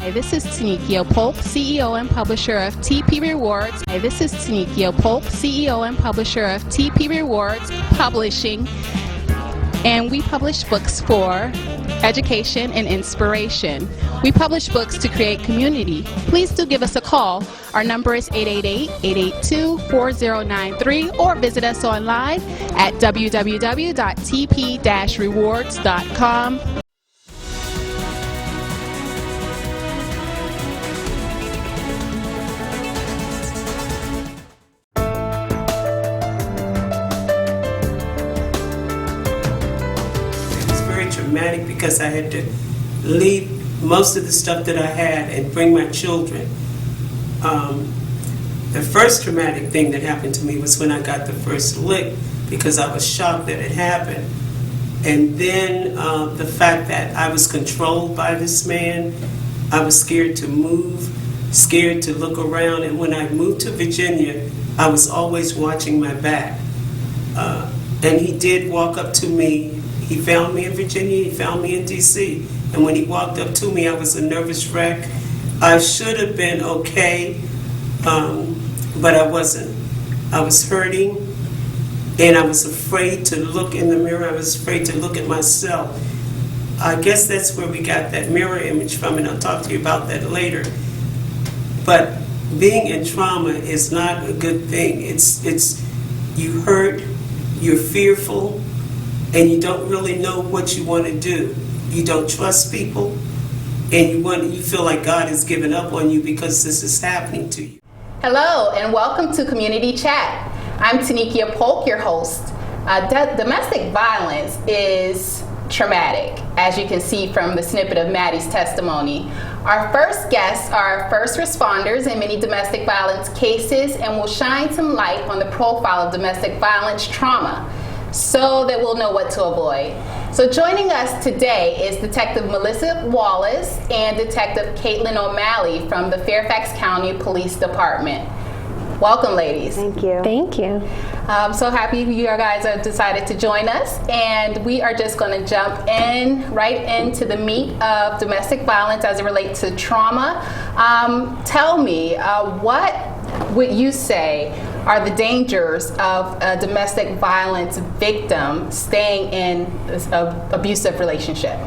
Hi, this is Tanikio Polk, CEO and publisher of TP Rewards. Hi, this is Tanikio Polk, CEO and publisher of TP Rewards Publishing, and we publish books for education and inspiration. We publish books to create community. Please do give us a call. Our number is 888-882-4093, or visit us online at www.tp-rewards.com. Traumatic because I had to leave most of the stuff that I had and bring my children. The first traumatic thing that happened to me was when I got the first lick, because I was shocked that it happened. And then the fact that I was controlled by this man, I was scared to move, scared to look around. And when I moved to Virginia, I was always watching my back. And he did walk up to me. He found me in Virginia, he found me in D.C. And when he walked up to me, I was a nervous wreck. I should have been okay, but I wasn't. I was hurting, and I was afraid to look in the mirror. I was afraid to look at myself. I guess that's where we got that mirror image from, and I'll talk to you about that later. But being in trauma is not a good thing. It's you hurt, you're fearful, and you don't really know what you want to do. You don't trust people, and you feel like God has given up on you because this is happening to you. Hello, and welcome to Community Chat. I'm Tanikio Polk, your host. Domestic violence is traumatic, as you can see from the snippet of Maddie's testimony. Our first guests are first responders in many domestic violence cases and will shine some light on the profile of domestic violence trauma, so that we'll know what to avoid. So joining us today is Detective Melissa Wallace and Detective Caitlin O'Malley from the Fairfax County Police Department. Welcome, ladies. Thank you. Thank you. I'm so happy you guys have decided to join us, and we are just going to jump right into the meat of domestic violence as it relates to trauma. Tell me, what would you say are the dangers of a domestic violence victim staying in an abusive relationship?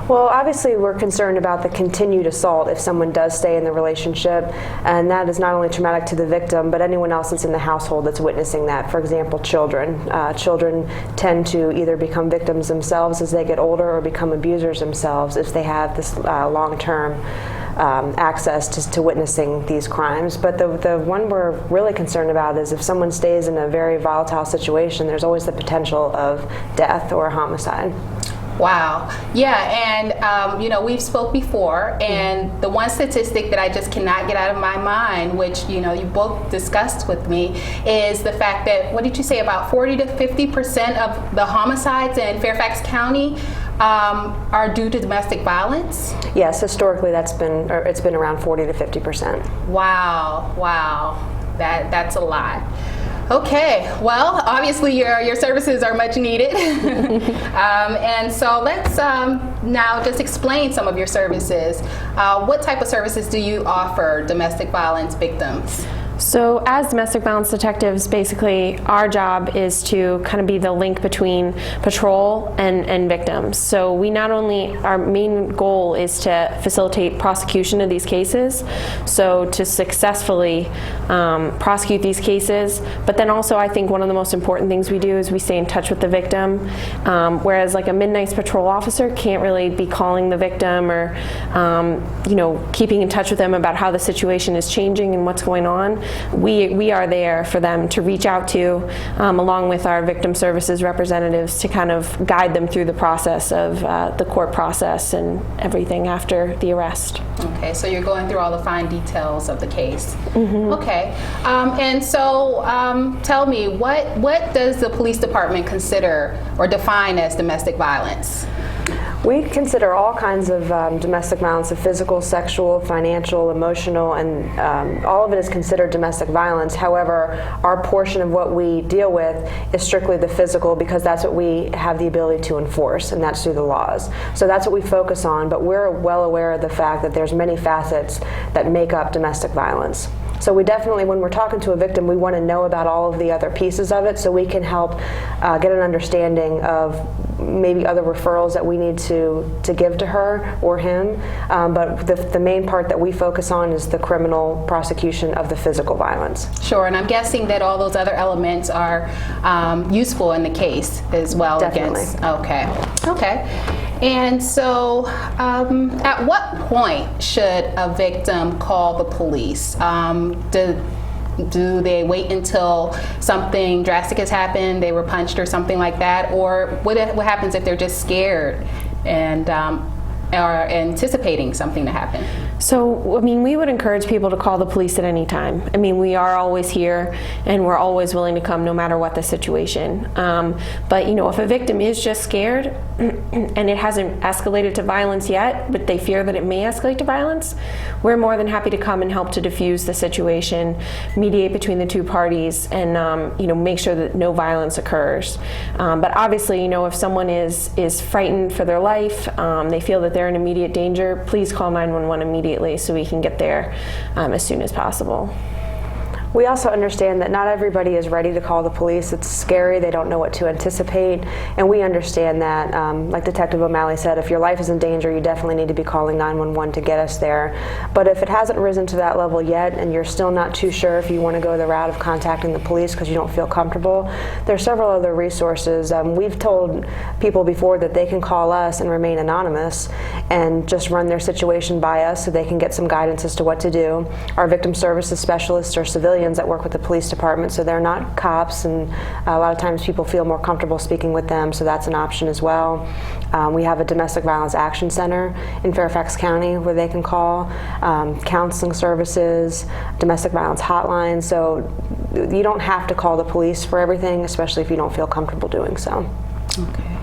Well, obviously we're concerned about the continued assault if someone does stay in the relationship, and that is not only traumatic to the victim, but anyone else that's in the household that's witnessing that. For example, children. Children tend to either become victims themselves as they get older or become abusers themselves if they have this long-term access to witnessing these crimes. But the one we're really concerned about is if someone stays in a very volatile situation, there's always the potential of death or homicide. Wow. Yeah, and we've spoke before, and the one statistic that I just cannot get out of my mind, which you both discussed with me, is the fact that, what did you say, about 40 to 50% of the homicides in Fairfax County are due to domestic violence? Yes, historically it's been around 40 to 50%. Wow. That's a lot. Okay, well, obviously your services are much needed. And so let's now just explain some of your services. What type of services do you offer domestic violence victims? So as domestic violence detectives, basically our job is to kind of be the link between patrol and victims. So we not only, our main goal is to facilitate prosecution of these cases, so to successfully prosecute these cases, but then also I think one of the most important things we do is we stay in touch with the victim, whereas like a midnight patrol officer can't really be calling the victim or keeping in touch with them about how the situation is changing and what's going on. We are there for them to reach out to, along with our victim services representatives, to kind of guide them through the process of the court process and everything after the arrest. Okay, so you're going through all the fine details of the case. Mm-hmm. Okay, and so tell me, what does the police department consider or define as domestic violence? We consider all kinds of domestic violence, physical, sexual, financial, emotional, and all of it is considered domestic violence. However, our portion of what we deal with is strictly the physical, because that's what we have the ability to enforce, and that's through the laws. So that's what we focus on, but we're well aware of the fact that there's many facets that make up domestic violence. So we definitely, when we're talking to a victim, we want to know about all of the other pieces of it so we can help get an understanding of maybe other referrals that we need to give to her or him. But the main part that we focus on is the criminal prosecution of the physical violence. Sure, and I'm guessing that all those other elements are useful in the case as well. Definitely. Okay. And so, at what point should a victim call the police? Do they wait until something drastic has happened, they were punched or something like that? Or what happens if they're just scared and are anticipating something to happen? So, I mean, we would encourage people to call the police at any time. I mean, we are always here and we're always willing to come no matter what the situation. But, you know, if a victim is just scared and it hasn't escalated to violence yet, but they fear that it may escalate to violence, we're more than happy to come and help to diffuse the situation, mediate between the two parties, and, you know, make sure that no violence occurs. But obviously, you know, if someone is frightened for their life, they feel that they're in immediate danger, please call 911 immediately so we can get there as soon as possible. We also understand that not everybody is ready to call the police. It's scary, they don't know what to anticipate, and we understand that. Like Detective O'Malley said, if your life is in danger, you definitely need to be calling 911 to get us there. But if it hasn't risen to that level yet, and you're still not too sure if you want to go the route of contacting the police because you don't feel comfortable, there are several other resources. We've told people before that they can call us and remain anonymous and just run their situation by us so they can get some guidance as to what to do. Our victim services specialists are civilians that work with the police department, so they're not cops, and a lot of times people feel more comfortable speaking with them, so that's an option as well. We have a domestic violence action center in Fairfax County where they can call, counseling services, domestic violence hotlines, so you don't have to call the police for everything, especially if you don't feel comfortable doing so. Okay.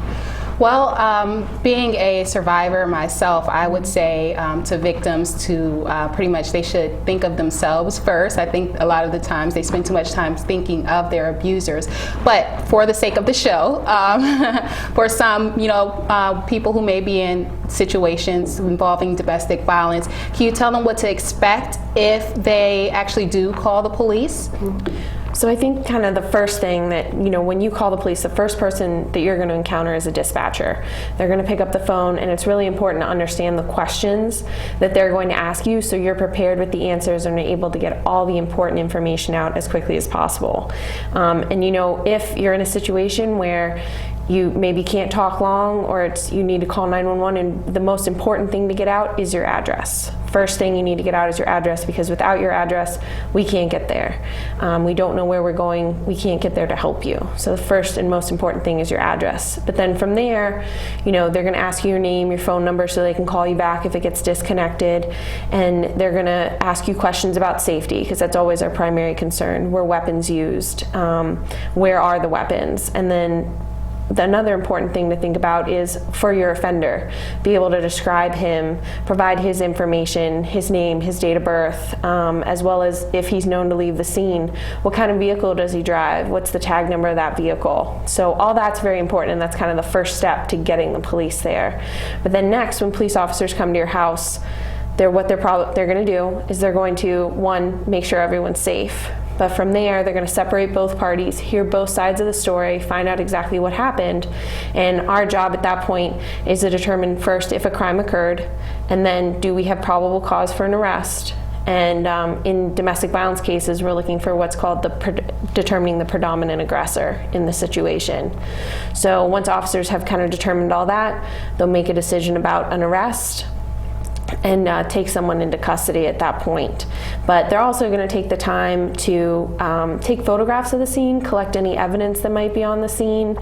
Well, being a survivor myself, I would say to victims to pretty much they should think of themselves first. I think a lot of the times they spend too much time thinking of their abusers. But for the sake of the show, for some, you know, people who may be in situations involving domestic violence, can you tell them what to expect if they actually do call the police? So I think kind of the first thing that, you know, when you call the police, the first person that you're going to encounter is a dispatcher. They're going to pick up the phone, and it's really important to understand the questions that they're going to ask you so you're prepared with the answers and are able to get all the important information out as quickly as possible. And, you know, if you're in a situation where you maybe can't talk long, or you need to call 911, and the most important thing to get out is your address. First thing you need to get out is your address, because without your address, we can't get there. We don't know where we're going, we can't get there to help you. So the first and most important thing is your address. But then from there, you know, they're gonna ask you your name, your phone number, so they can call you back if it gets disconnected. And they're gonna ask you questions about safety, because that's always our primary concern. Were weapons used? Where are the weapons? And then another important thing to think about is for your offender, be able to describe him, provide his information, his name, his date of birth, as well as if he's known to leave the scene, what kind of vehicle does he drive, what's the tag number of that vehicle. So all that's very important, and that's kind of the first step to getting the police there. But then next, when police officers come to your house, what they're going to do is they're going to, one, make sure everyone's safe. But from there, they're going to separate both parties, hear both sides of the story, find out exactly what happened. And our job at that point is to determine first if a crime occurred, and then do we have probable cause for an arrest. And in domestic violence cases, we're looking for what's called determining the predominant aggressor in the situation. So once officers have kind of determined all that, they'll make a decision about an arrest and take someone into custody at that point. But they're also going to take the time to take photographs of the scene, collect any evidence that might be on the scene,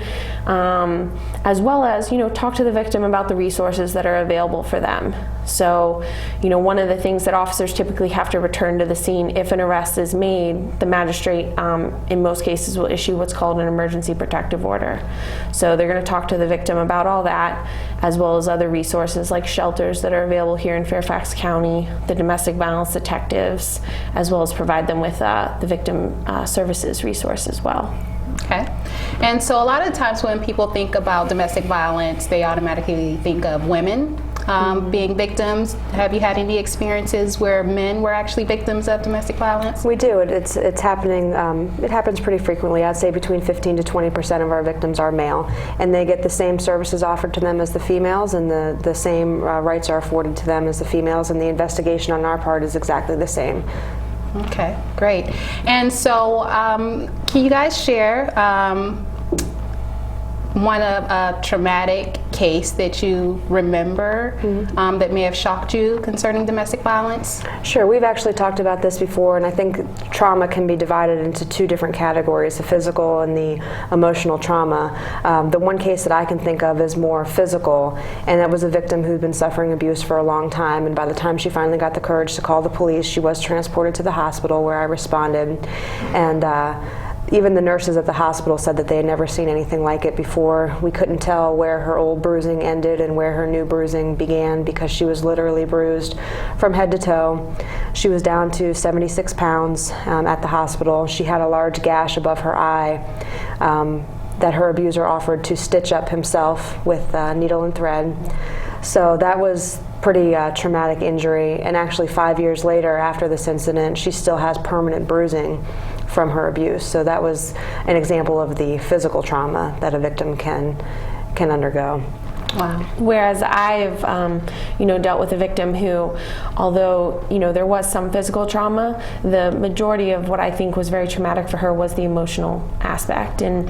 as well as, you know, talk to the victim about the resources that are available for them. So, one of the things that officers typically have to return to the scene if an arrest is made, the magistrate in most cases will issue what's called an emergency protective order. So they're going to talk to the victim about all that, as well as other resources like shelters that are available here in Fairfax County, the domestic violence detectives, as well as provide them with the victim services resource as well. Okay. And so a lot of times when people think about domestic violence, they automatically think of women being victims. Have you had any experiences where men were actually victims of domestic violence? We do. It's happening. It happens pretty frequently. I'd say between 15 to 20% of our victims are male, and they get the same services offered to them as the females, and the same rights are afforded to them as the females, and the investigation on our part is exactly the same. Okay, great. And so can you guys share a traumatic case that you remember that may have shocked you concerning domestic violence? Sure. We've actually talked about this before, and I think trauma can be divided into two different categories, the physical and the emotional trauma. The one case that I can think of is more physical, and that was a victim who'd been suffering abuse for a long time, and by the time she finally got the courage to call the police, she was transported to the hospital where I responded. And even the nurses at the hospital said that they had never seen anything like it before. We couldn't tell where her old bruising ended and where her new bruising began because she was literally bruised from head to toe. She was down to 76 pounds at the hospital. She had a large gash above her eye that her abuser offered to stitch up himself with needle and thread. So that was pretty traumatic injury, and actually 5 years later after this incident, she still has permanent bruising from her abuse. So that was an example of the physical trauma that a victim can undergo. Wow. Whereas I've, dealt with a victim who, although, there was some physical trauma, the majority of what I think was very traumatic for her was the emotional aspect. And,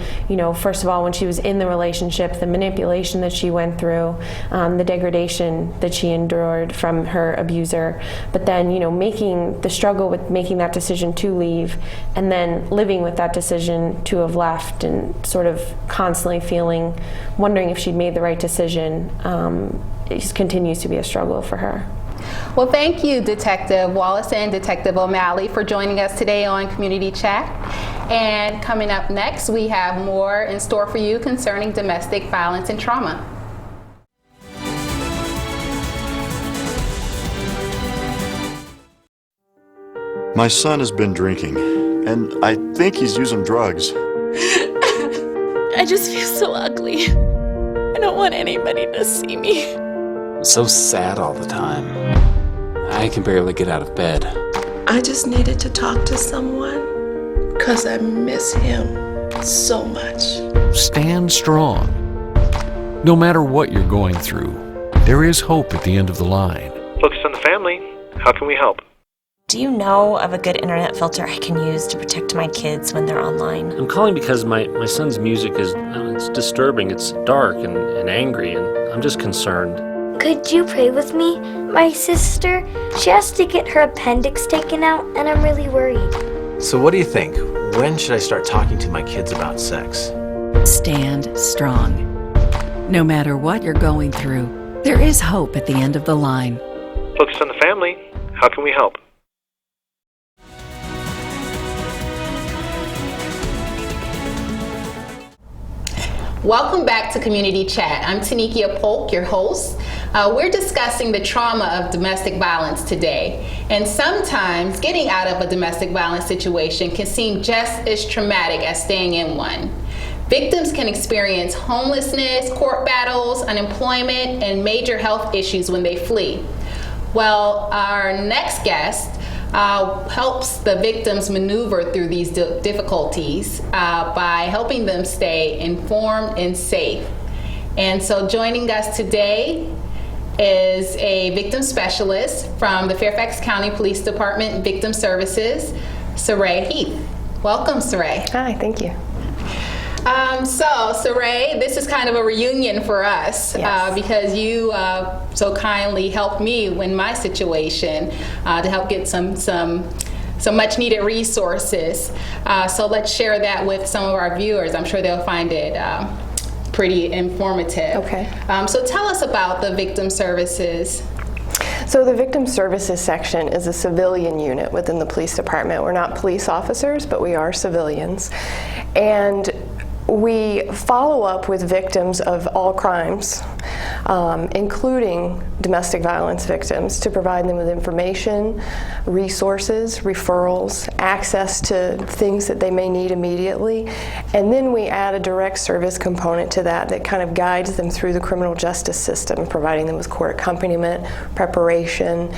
first of all, when she was in the relationship, the manipulation that she went through, the degradation that she endured from her abuser, but then, making the struggle with making that decision to leave and then living with that decision to have left and sort of constantly wondering if she'd made the right decision. It continues to be a struggle for her. Well, thank you, Detective Wallace and Detective O'Malley, for joining us today on Community Chat. And coming up next, we have more in store for you concerning domestic violence and trauma. My son has been drinking, and I think he's using drugs. I just feel so ugly. I don't want anybody to see me. So sad all the time. I can barely get out of bed. I just needed to talk to someone because I miss him so much. Stand strong. No matter what you're going through, there is hope at the end of the line. Focus on the family. How can we help? Do you know of a good internet filter I can use to protect my kids when they're online? I'm calling because my son's music is it's disturbing. It's dark and angry, and I'm just concerned. Could you pray with me? My sister, she has to get her appendix taken out, and I'm really worried. So what do you think? When should I start talking to my kids about sex? Stand strong. No matter what you're going through, there is hope at the end of the line. Focus on the family. How can we help? Welcome back to Community Chat. I'm Tanikia Polk, your host. We're discussing the trauma of domestic violence today. And sometimes getting out of a domestic violence situation can seem just as traumatic as staying in one. Victims can experience homelessness, court battles, unemployment, and major health issues when they flee. Well, our next guest helps the victims maneuver through these difficulties by helping them stay informed and safe. And so joining us today is a victim specialist from the Fairfax County Police Department Victim Services, Saray Heath. Welcome, Saray. Hi, thank you. So, Saray, this is kind of a reunion for us. Yes. Because you so kindly helped me in my situation to help get some much needed resources. So let's share that with some of our viewers. I'm sure they'll find it pretty informative. Okay. So tell us about the victim services. So the Victim Services section is a civilian unit within the police department. We're not police officers, but we are civilians. And we follow up with victims of all crimes, including domestic violence victims, to provide them with information, resources, referrals, access to things that they may need immediately. And then we add a direct service component to that that kind of guides them through the criminal justice system, providing them with court accompaniment, preparation,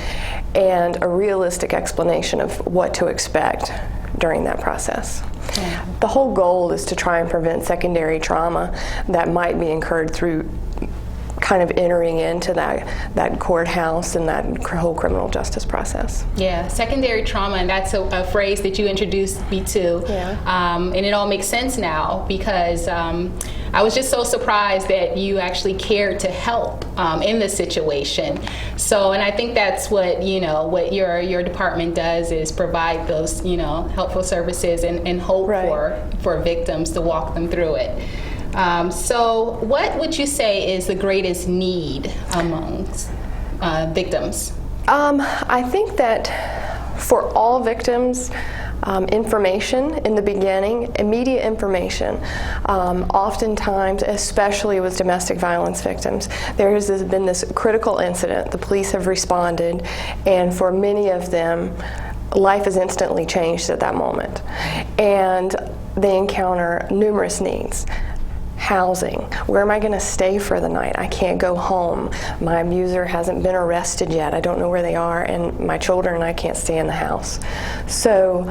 and a realistic explanation of what to expect during that process. Yeah. The whole goal is to try and prevent secondary trauma that might be incurred through kind of entering into that courthouse and that whole criminal justice process. Yeah, secondary trauma, and that's a phrase that you introduced me to. Yeah. And it all makes sense now because I was just so surprised that you actually cared to help in this situation. So, and I think that's what what your department does is provide those helpful services and hope for victims to walk them through it. So what would you say is the greatest need amongst victims? I think that for all victims, information in the beginning, immediate information. Oftentimes, especially with domestic violence victims, there has been this critical incident. The police have responded, and for many of them, life is instantly changed at that moment. And they encounter numerous needs. Housing. Where am I going to stay for the night? I can't go home. My abuser hasn't been arrested yet. I don't know where they are, and my children and I can't stay in the house. So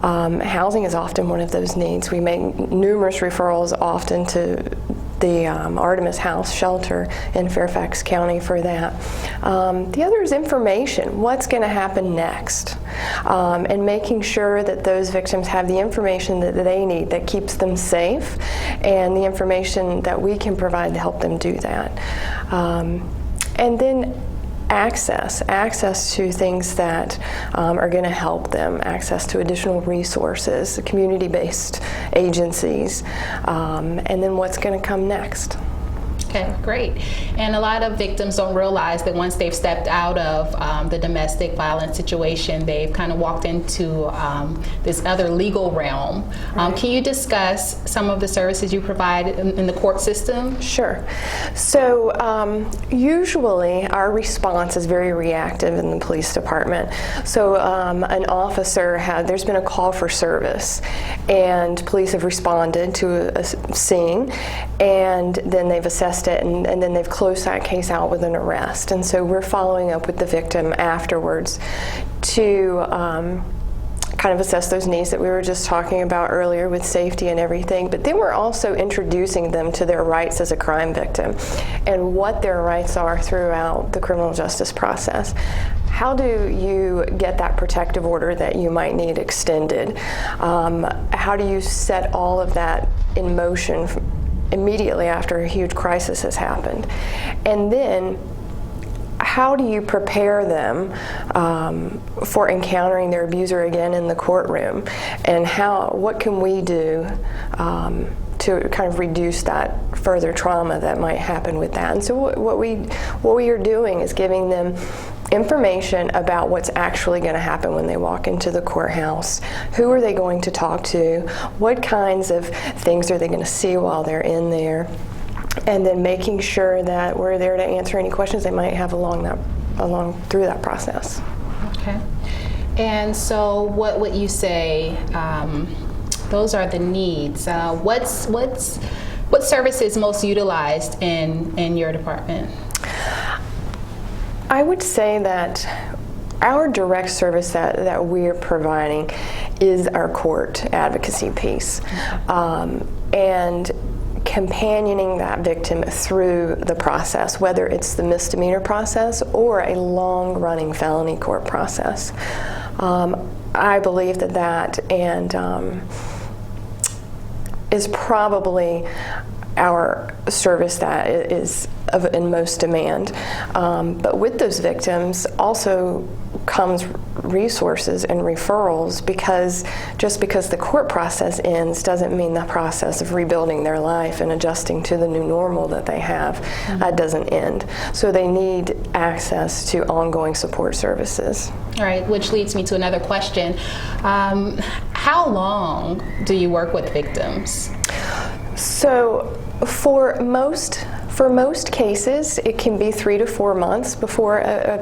housing is often one of those needs. We make numerous referrals often to the Artemis House shelter in Fairfax County for that. The other is information. What's going to happen next? And making sure that those victims have the information that they need that keeps them safe, and the information that we can provide to help them do that. And then access to things that are going to help them, access to additional resources, community-based agencies, and then what's going to come next. Okay, great. And a lot of victims don't realize that once they've stepped out of the domestic violence situation, they've kind of walked into this other legal realm. Can you discuss some of the services you provide in the court system? Sure. So usually our response is very reactive in the police department. So an officer there's been a call for service, and police have responded to a scene, and then they've assessed it, and then they've closed that case out with an arrest. And so we're following up with the victim afterwards to kind of assess those needs that we were just talking about earlier with safety and everything. But then we're also introducing them to their rights as a crime victim and what their rights are throughout the criminal justice process. How do you get that protective order that you might need extended? How do you set all of that in motion immediately after a huge crisis has happened? And then how do you prepare them for encountering their abuser again in the courtroom? And what can we do to kind of reduce that further trauma that might happen with that? And so what we are doing is giving them information about what's actually going to happen when they walk into the courthouse. Who are they going to talk to? What kinds of things are they going to see while they're in there? And then making sure that we're there to answer any questions they might have along through that process. Okay. And so what would you say, those are the needs. What service is most utilized in your department? I would say that our direct service that we're providing is our court advocacy piece, and companioning that victim through the process, whether it's the misdemeanor process or a long-running felony court process. I believe that is probably our service that is in most demand. But with those victims, also comes resources and referrals, because just because the court process ends doesn't mean the process of rebuilding their life and adjusting to the new normal that they have doesn't end. So they need access to ongoing support services. All right, which leads me to another question. How long do you work with victims? So for most cases, it can be 3 to 4 months before a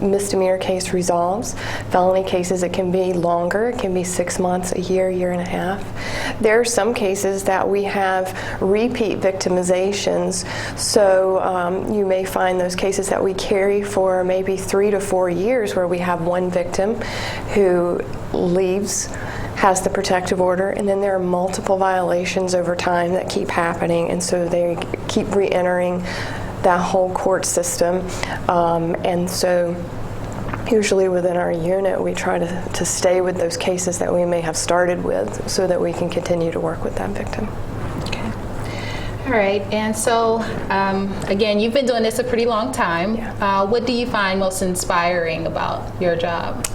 misdemeanor case resolves. Felony cases, it can be longer. It can be 6 months, a year, year and a half. There are some cases that we have repeat victimizations. So you may find those cases that we carry for maybe 3 to 4 years, where we have one victim who leaves, has the protective order, and then there are multiple violations over time that keep happening, and so they keep re-entering that whole court system. And so usually within our unit, we try to stay with those cases that we may have started with, so that we can continue to work with that victim. Okay. All right, and so again, you've been doing this a pretty long time. Yeah. What do you find most inspiring about your job?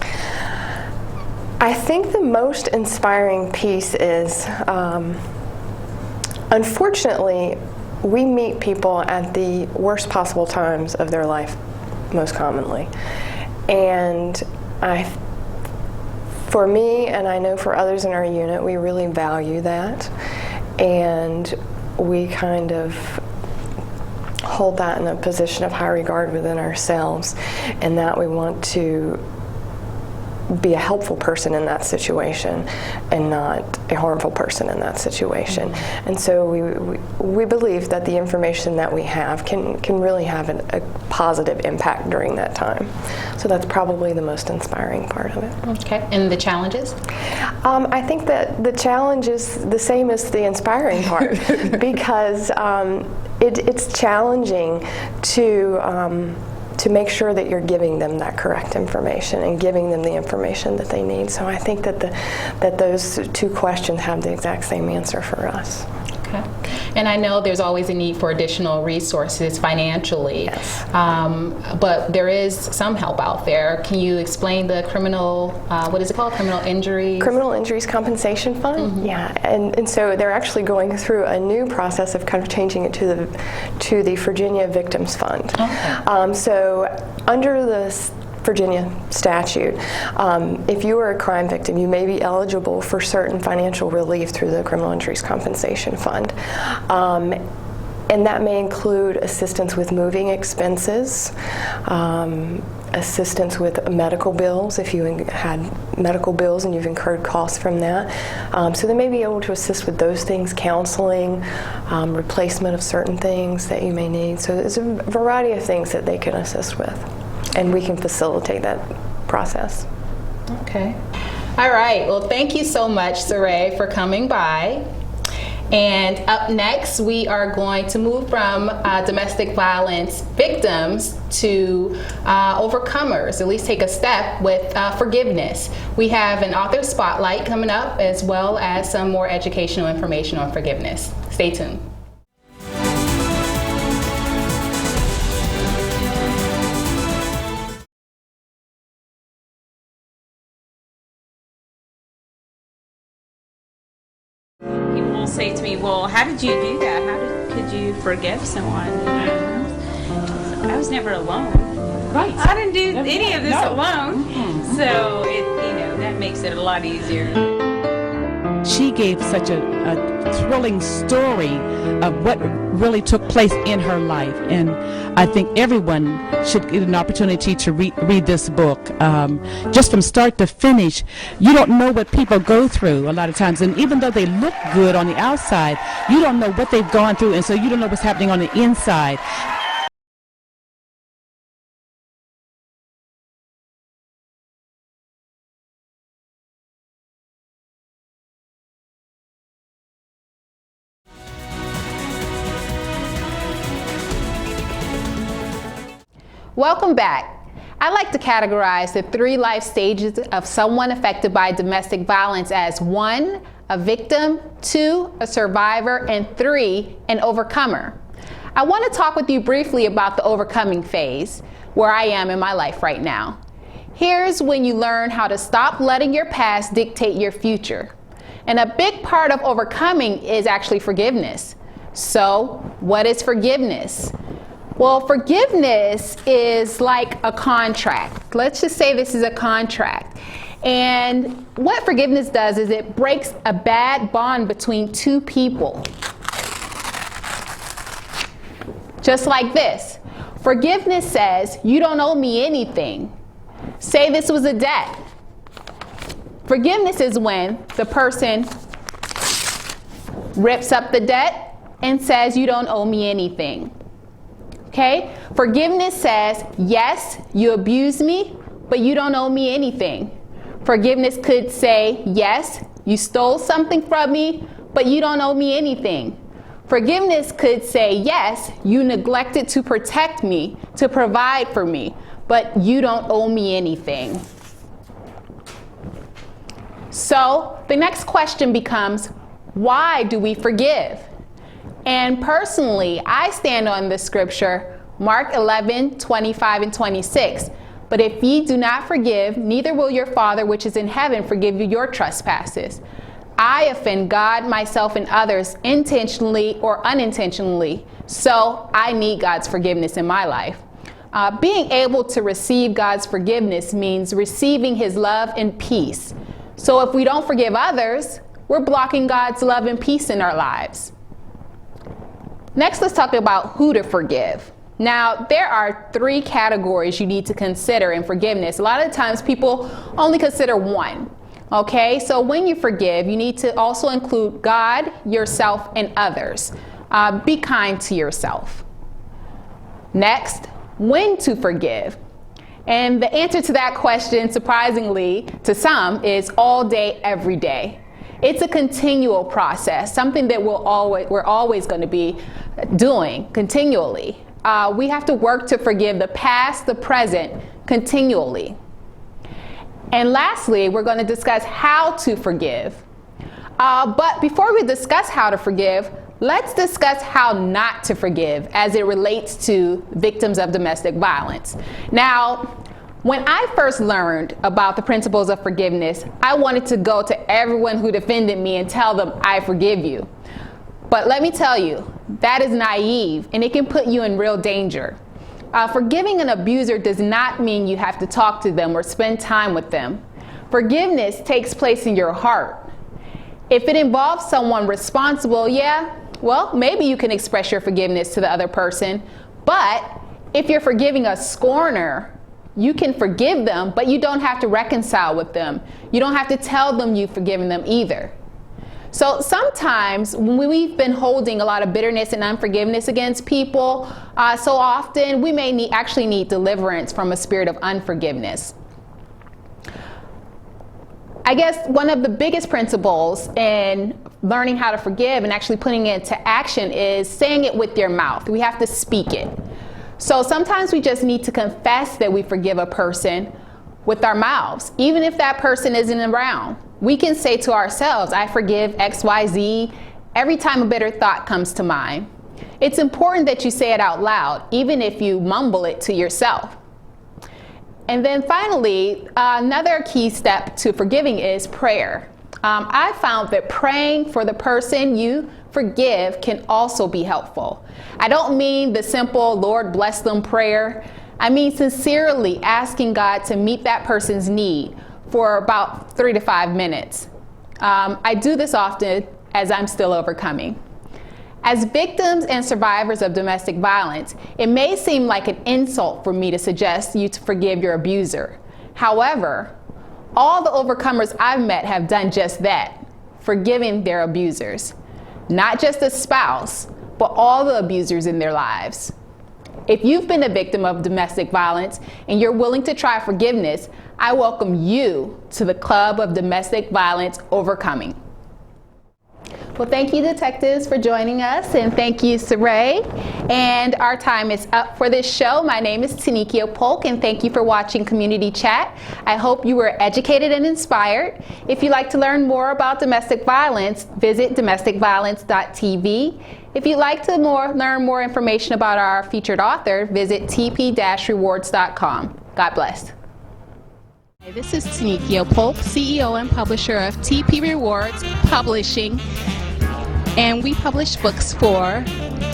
I think the most inspiring piece is, unfortunately, we meet people at the worst possible times of their life, most commonly. And for me, and I know for others in our unit, we really value that. And we kind of hold that in a position of high regard within ourselves, and that we want to be a helpful person in that situation and not a harmful person in that situation. And so we believe that the information that we have can really have a positive impact during that time. So that's probably the most inspiring part of it. Okay, and the challenges? I think that the challenge is the same as the inspiring part, because it's challenging to make sure that you're giving them that correct information and giving them the information that they need. So I think that those two questions have the exact same answer for us. Okay. And I know there's always a need for additional resources financially, yes. But there is some help out there. Can you explain the criminal, what is it called, criminal injuries? Criminal Injuries Compensation Fund, mm-hmm. Yeah. And so they're actually going through a new process of kind of changing it to the Virginia Victims Fund. Okay. So under the Virginia statute, if you are a crime victim, you may be eligible for certain financial relief through the Criminal Injuries Compensation Fund. And that may include assistance with moving expenses, assistance with medical bills if you had medical bills and you've incurred costs from that. So they may be able to assist with those things, counseling, replacement of certain things that you may need. So there's a variety of things that they can assist with, and we can facilitate that process. Okay. All right. Well, thank you so much, Saray, for coming by. And up next, we are going to move from domestic violence victims to overcomers, at least take a step with forgiveness. We have an author spotlight coming up, as well as some more educational information on forgiveness. Stay tuned. Say to me, well, how did you do that? Could you forgive someone? I was never alone. Right. I didn't do any of this alone. Mm-hmm. So that makes it a lot easier. She gave such a thrilling story of what really took place in her life, and I think everyone should get an opportunity to read this book. Just from start to finish, you don't know what people go through a lot of times, and even though they look good on the outside, you don't know what they've gone through, and so you don't know what's happening on the inside. Welcome back. I like to categorize the 3 life stages of someone affected by domestic violence as 1, a victim, 2, a survivor, and 3, an overcomer. I want to talk with you briefly about the overcoming phase, where I am in my life right now. Here's when you learn how to stop letting your past dictate your future. And a big part of overcoming is actually forgiveness. So, what is forgiveness? Well, forgiveness is like a contract. Let's just say this is a contract. And what forgiveness does is it breaks a bad bond between two people. Just like this. Forgiveness says, you don't owe me anything. Say this was a debt. Forgiveness is when the person rips up the debt and says, you don't owe me anything. Okay? Forgiveness says, yes, you abused me, but you don't owe me anything. Forgiveness could say, yes, you stole something from me, but you don't owe me anything. Forgiveness could say, yes, you neglected to protect me, to provide for me, but you don't owe me anything. So the next question becomes, why do we forgive? And personally, I stand on the scripture, Mark 11:25 and 26. But if ye do not forgive, neither will your Father which is in heaven forgive you your trespasses. I offend God, myself, and others intentionally or unintentionally, so I need God's forgiveness in my life. Being able to receive God's forgiveness means receiving His love and peace. So if we don't forgive others, we're blocking God's love and peace in our lives. Next, let's talk about who to forgive. Now, there are 3 categories you need to consider in forgiveness. A lot of times people only consider one. Okay, so when you forgive, you need to also include God, yourself, and others. Be kind to yourself. Next, when to forgive. And the answer to that question, surprisingly to some, is all day, every day. It's a continual process, something that we're always going to be doing continually. We have to work to forgive the past, the present, continually. And lastly, we're going to discuss how to forgive. But before we discuss how to forgive, let's discuss how not to forgive as it relates to victims of domestic violence. Now, when I first learned about the principles of forgiveness, I wanted to go to everyone who defended me and tell them, I forgive you. But let me tell you, that is naive, and it can put you in real danger. Forgiving an abuser does not mean you have to talk to them or spend time with them. Forgiveness takes place in your heart. If it involves someone responsible, well, maybe you can express your forgiveness to the other person. But if you're forgiving a scorner, you can forgive them, but you don't have to reconcile with them. You don't have to tell them you've forgiven them either. So sometimes when we've been holding a lot of bitterness and unforgiveness against people, so often we may actually need deliverance from a spirit of unforgiveness. I guess one of the biggest principles in learning how to forgive and actually putting it into action is saying it with your mouth. We have to speak it. So sometimes we just need to confess that we forgive a person with our mouths, even if that person isn't around. We can say to ourselves, I forgive XYZ every time a bitter thought comes to mind. It's important that you say it out loud, even if you mumble it to yourself. And then finally, another key step to forgiving is prayer. I found that praying for the person you forgive can also be helpful. I don't mean the simple Lord bless them prayer. I mean sincerely asking God to meet that person's need for about 3 to 5 minutes. I do this often as I'm still overcoming. As victims and survivors of domestic violence, it may seem like an insult for me to suggest you to forgive your abuser. However, all the overcomers I've met have done just that, forgiving their abusers. Not just a spouse, but all the abusers in their lives. If you've been a victim of domestic violence and you're willing to try forgiveness, I welcome you to the Club of Domestic Violence Overcoming. Well, thank you, detectives, for joining us, and thank you, Saray. And our time is up for this show. My name is Tanikia Polk, and thank you for watching Community Chat. I hope you were educated and inspired. If you'd like to learn more about domestic violence, visit domesticviolence.tv. If you'd like to learn more information about our featured author, visit tp-rewards.com. God bless. This is Tanikia Polk, CEO and publisher of TP Rewards Publishing, and we publish books for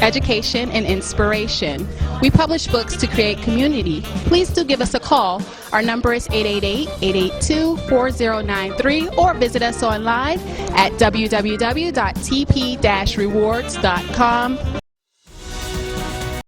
education and inspiration. We publish books to create community. Please do give us a call. Our number is 888-882-4093, or visit us online at www.tp-rewards.com.